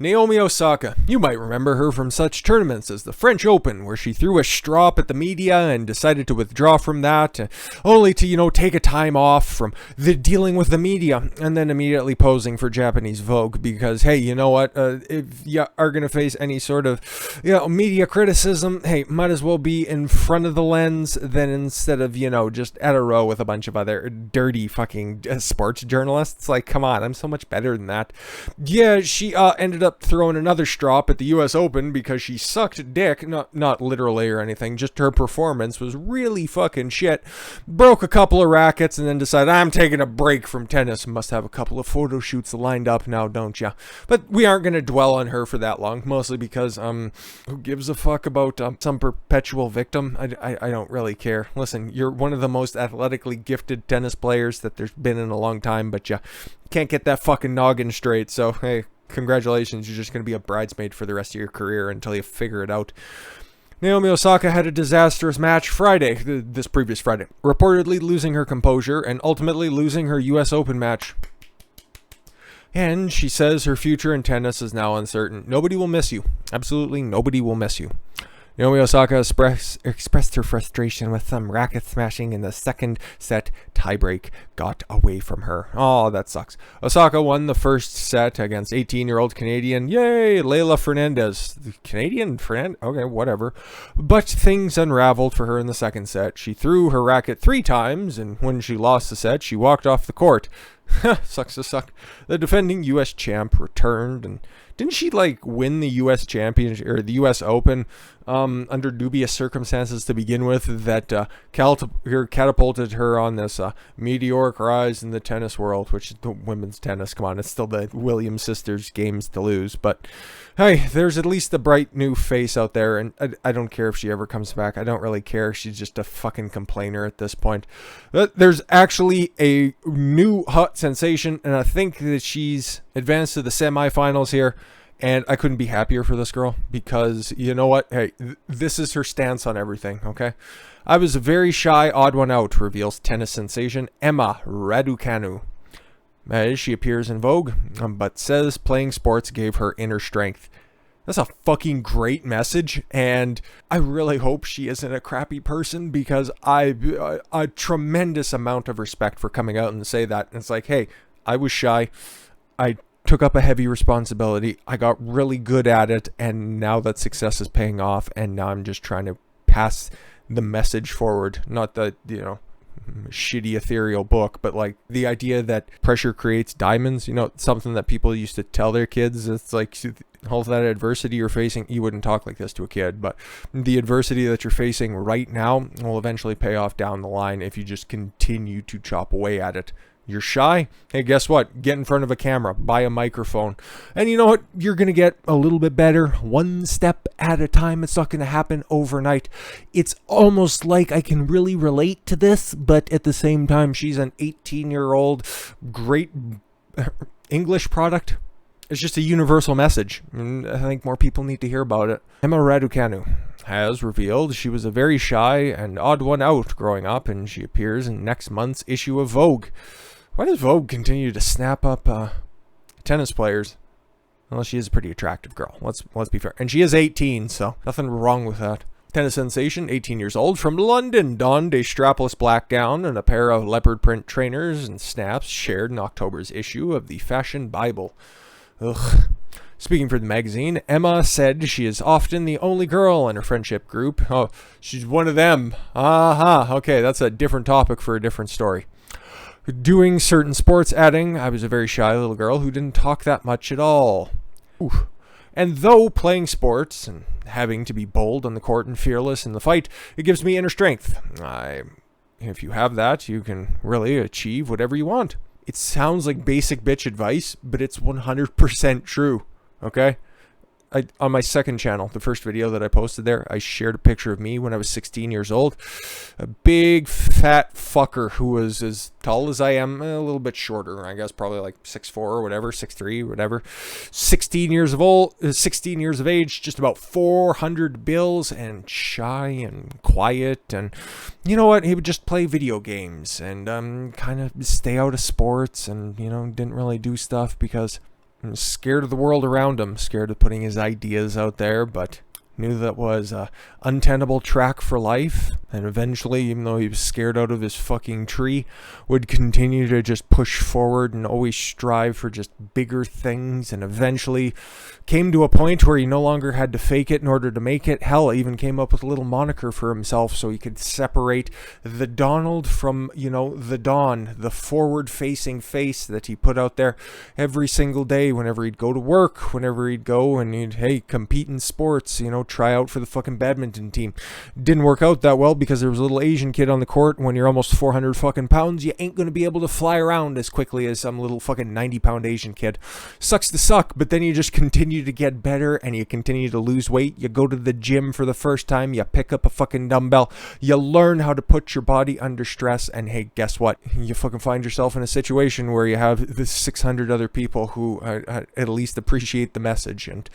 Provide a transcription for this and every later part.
Naomi Osaka. You might remember her from such tournaments as the French Open, where she threw a straw up at the media and decided to withdraw from that, only to, take a time off from the dealing with the media, and then immediately posing for Japanese Vogue, because, hey, you know what, if you are going to face any sort of, media criticism, hey, might as well be in front of the lens than instead of, just at a row with a bunch of other dirty fucking sports journalists. Like, come on, I'm so much better than that. Yeah, she ended up throwing another straw up at the US Open because she sucked dick, not literally or anything, just her performance was really fucking shit. Broke a couple of rackets and then decided, I'm taking a break from tennis. Must have a couple of photo shoots lined up now, don't ya? But we aren't going to dwell on her for that long, mostly because who gives a fuck about some perpetual victim? I don't really care. Listen, you're one of the most athletically gifted tennis players that there's been in a long time, but you can't get that fucking noggin straight, so hey, congratulations, you're just going to be a bridesmaid for the rest of your career until you figure it out. Naomi Osaka had a disastrous match Friday, this previous Friday, reportedly losing her composure and ultimately losing her US Open match. And she says her future in tennis is now uncertain. Nobody will miss you. Absolutely nobody will miss you. Naomi Osaka expressed her frustration with some racket smashing in the second set. Tiebreak got away from her. Oh, that sucks. Osaka won the first set against 18-year-old Canadian, yay, Leylah Fernandez. Canadian Fernandez? Okay, whatever. But things unraveled for her in the second set. She threw her racket 3 times, and when she lost the set, she walked off the court. Sucks to suck. The defending U.S. champ returned, and didn't she win the U.S. championship or the U.S. Open under dubious circumstances to begin with that catapulted her on this meteoric rise in the tennis world, which is the women's tennis. Come on, it's still the Williams sisters' games to lose, but hey, there's at least a bright new face out there, and I don't care if she ever comes back. I don't really care. She's just a fucking complainer at this point. There's actually a new hot sensation, and I think that she's advanced to the semifinals here. And I couldn't be happier for this girl because, you know what? Hey, this is her stance on everything, okay? I was a very shy odd one out, reveals tennis sensation Emma Raducanu. As she appears in Vogue, but says playing sports gave her inner strength. That's a fucking great message, and I really hope she isn't a crappy person because a tremendous amount of respect for coming out and say that. And it's like, hey, I was shy. I took up a heavy responsibility. I got really good at it, and now that success is paying off, and now I'm just trying to pass the message forward. Not the, shitty ethereal book, but the idea that pressure creates diamonds, something that people used to tell their kids. It's like all that adversity you're facing, you wouldn't talk like this to a kid, but the adversity that you're facing right now will eventually pay off down the line if you just continue to chop away at it. You're shy? Hey, guess what? Get in front of a camera, buy a microphone. And you know what? You're going to get a little bit better one step at a time. It's not going to happen overnight. It's almost like I can really relate to this, but at the same time, she's an 18-year-old great English product. It's just a universal message, and I think more people need to hear about it. Emma Raducanu has revealed she was a very shy and odd one out growing up, and she appears in next month's issue of Vogue. Why does Vogue continue to snap up tennis players? Well, she is a pretty attractive girl. Let's be fair. And she is 18, so nothing wrong with that. Tennis sensation, 18 years old, from London, donned a strapless black gown and a pair of leopard print trainers and snaps shared in October's issue of the Fashion Bible. Ugh. Speaking for the magazine, Emma said she is often the only girl in her friendship group. Oh, she's one of them. Aha. Okay, that's a different topic for a different story. Doing certain sports, adding, I was a very shy little girl who didn't talk that much at all. Ooh. And though playing sports and having to be bold on the court and fearless in the fight, it gives me inner strength. If you have that, you can really achieve whatever you want. It sounds like basic bitch advice, but it's 100% true. Okay? On my second channel, the first video that I posted there, I shared a picture of me when I was 16 years old. A big fat fucker who was as tall as I am, a little bit shorter, I guess probably 6'4" or whatever, 6'3", whatever. 16 years of age, just about 400 bills, and shy and quiet, and you know what? He would just play video games and kind of stay out of sports, and didn't really do stuff because Scared of the world around him, scared of putting his ideas out there, but knew that was a untenable track for life, and eventually, even though he was scared out of his fucking tree, would continue to just push forward and always strive for just bigger things, and eventually came to a point where he no longer had to fake it in order to make it. Hell, even came up with a little moniker for himself so he could separate the Donald from, the Don, the forward-facing face that he put out there every single day whenever he'd go to work, whenever he'd go and he'd, compete in sports, try out for the fucking badminton team. Didn't work out that well because there was a little Asian kid on the court. When you're almost 400 fucking pounds, you ain't going to be able to fly around as quickly as some little fucking 90-pound Asian kid. Sucks to suck, but then you just continue to get better and you continue to lose weight. You go to the gym for the first time, you pick up a fucking dumbbell, you learn how to put your body under stress, and hey, guess what? You fucking find yourself in a situation where you have the 600 other people who at least appreciate the message, and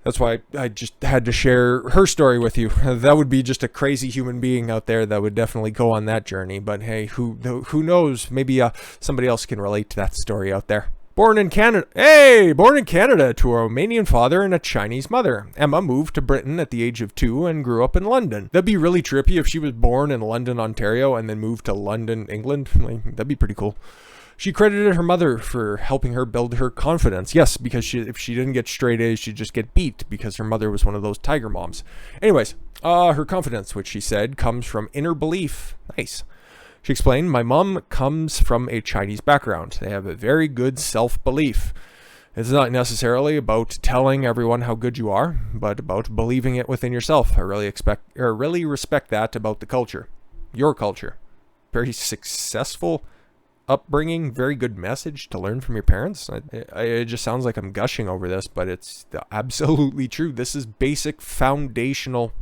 that's why I just had to share her story with you. That would be just a crazy human being out there that would definitely go on that journey. But hey, who knows? Maybe somebody else can relate to that story out there. Born in Canada to a Romanian father and a Chinese mother, Emma moved to Britain at the age of 2 and grew up in London. That'd be really trippy if she was born in London, Ontario, and then moved to London, England. That'd be pretty cool. She credited her mother for helping her build her confidence. Yes, because if she didn't get straight A's, she'd just get beat because her mother was one of those tiger moms. Anyways, her confidence, which she said, comes from inner belief. Nice. She explained, my mom comes from a Chinese background. They have a very good self-belief. It's not necessarily about telling everyone how good you are, but about believing it within yourself. I really respect that about the culture. Your culture. Very successful upbringing, very good message to learn from your parents. It just sounds like I'm gushing over this, but it's absolutely true. This is basic foundational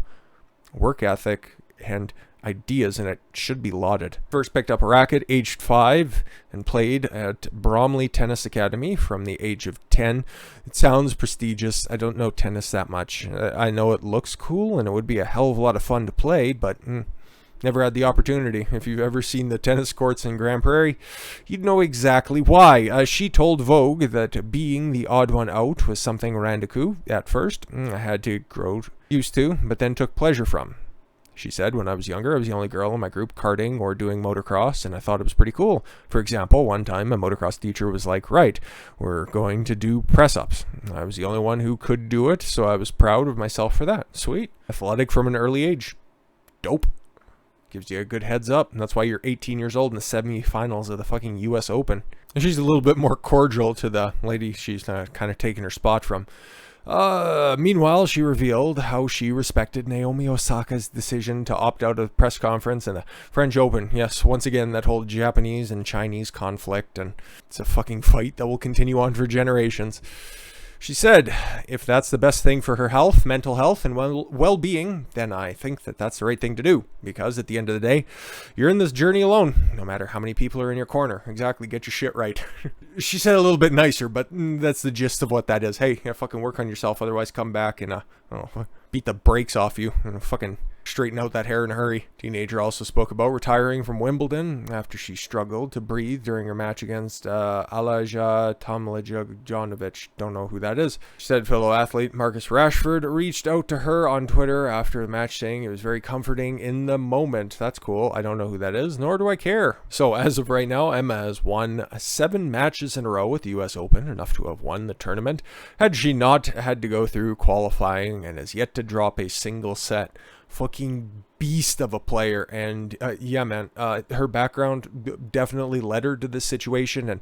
work ethic and ideas, and it should be lauded. First picked up a racket aged 5 and played at Bromley Tennis Academy from the age of 10. It sounds prestigious. I don't know tennis that much. I know it looks cool and it would be a hell of a lot of fun to play, but never had the opportunity. If you've ever seen the tennis courts in Grand Prairie, you'd know exactly why. She told Vogue that being the odd one out was something Raducanu, at first, I had to grow used to, but then took pleasure from. She said, when I was younger, I was the only girl in my group karting or doing motocross, and I thought it was pretty cool. For example, one time a motocross teacher was like, right, we're going to do press-ups. I was the only one who could do it, so I was proud of myself for that. Sweet. Athletic from an early age. Dope. Gives you a good heads up, and that's why you're 18 years old in the semifinals of the fucking US Open. And she's a little bit more cordial to the lady she's kind of taking her spot from. Meanwhile, she revealed how she respected Naomi Osaka's decision to opt out of the press conference and the French Open. Yes, once again, that whole Japanese and Chinese conflict, and it's a fucking fight that will continue on for generations. She said, if that's the best thing for her health, mental health, and well-being, then I think that that's the right thing to do. Because at the end of the day, you're in this journey alone, no matter how many people are in your corner. Exactly, get your shit right. She said it a little bit nicer, but that's the gist of what that is. Hey, fucking work on yourself, otherwise come back and beat the brakes off you and fucking straighten out that hair in a hurry. Teenager also spoke about retiring from Wimbledon after she struggled to breathe during her match against Alaja Tomljanovic. Don't know who that is. She said fellow athlete Marcus Rashford reached out to her on Twitter after the match, saying it was very comforting in the moment. That's cool. I don't know who that is, nor do I care. So as of right now, Emma has won 7 matches in a row with the US Open, enough to have won the tournament, had she not had to go through qualifying, and has yet to drop a single set. Fucking beast of a player, and yeah, man, her background definitely led her to this situation, and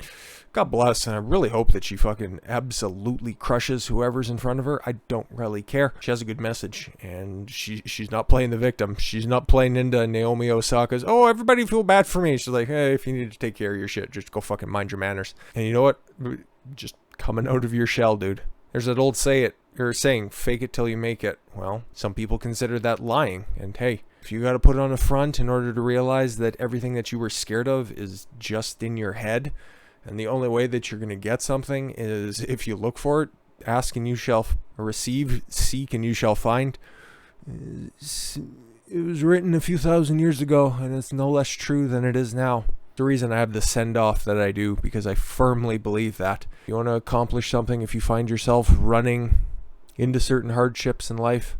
God bless, and I really hope that she fucking absolutely crushes whoever's in front of her. I don't really care. She has a good message, and she's not playing the victim. She's not playing into Naomi Osaka's, oh, everybody feel bad for me. She's like, hey, if you need to take care of your shit, just go fucking mind your manners. And you know what? Just coming out of your shell, dude. There's that old saying, fake it till you make it. Well, some people consider that lying. And hey, if you got to put on a front in order to realize that everything that you were scared of is just in your head, and the only way that you're going to get something is if you look for it, ask and you shall receive, seek and you shall find. It was written a few thousand years ago, and it's no less true than it is now. The reason I have the send-off that I do, because I firmly believe that. If you want to accomplish something, if you find yourself running into certain hardships in life,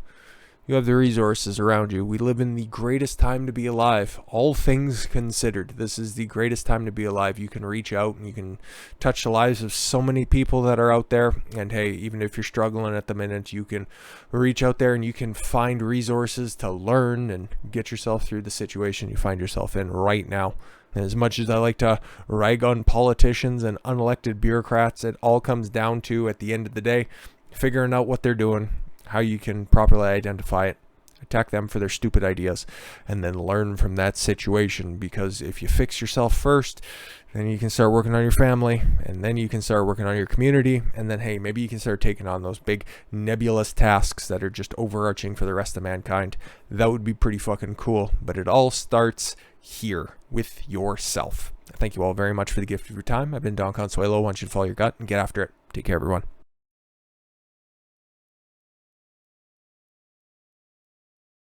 you have the resources around you. We live in the greatest time to be alive. All things considered, this is the greatest time to be alive. You can reach out and you can touch the lives of so many people that are out there. And hey, even if you're struggling at the minute, you can reach out there and you can find resources to learn and get yourself through the situation you find yourself in right now. And as much as I like to rag on politicians and unelected bureaucrats, it all comes down to, at the end of the day, figuring out what they're doing, how you can properly identify it, attack them for their stupid ideas, and then learn from that situation. Because if you fix yourself first, then you can start working on your family, and then you can start working on your community, and then hey, maybe you can start taking on those big nebulous tasks that are just overarching for the rest of mankind. That would be pretty fucking cool. But it all starts here with yourself. Thank you all very much for the gift of your time. I've been Don Consuelo. I want you to follow your gut and get after it. Take care, everyone.